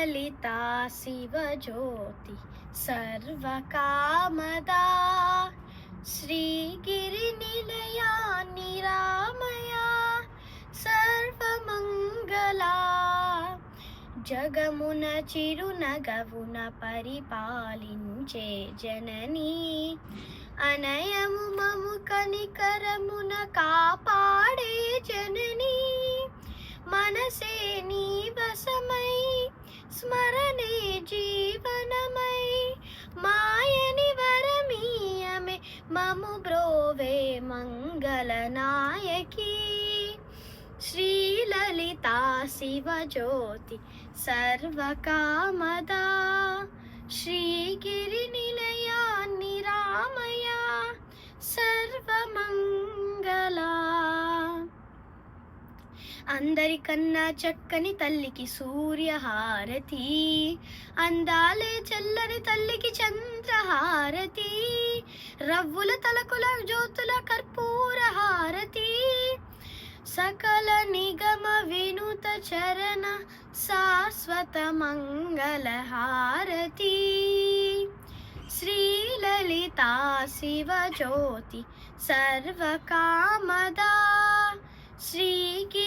श्रीललिता शिवज्योति सर्वकामदा श्रीगिरिनिलया निरामया सर्वमङ्गला జగమున చిరునగవున పరిపాలించే జననీ అనయము మము కనికరమున కాపాడే జననీ మనసే నీ వశమై స్మరణే జీవనమై మాయని వరమీయమే మము బ్రోవే మంగళనాయకి श्रीललिता शिवज्योति सर्वकामदा श्रीगिरिनिलया निरामया सर्वमङ्गला అందరికన్నా చక్కని తల్లికి సూర్యహారతి అందాలే చల్లని తల్లికి చంద్రహారతి రవ్వుల తలకుల జ్యోతుల కర్పూర హారతి సకల నిగమ వినుత చరణ శాశ్వత మంగళ హారతి శ్రీలలితా శివజ్యోతి సర్వకామదా శ్రీకి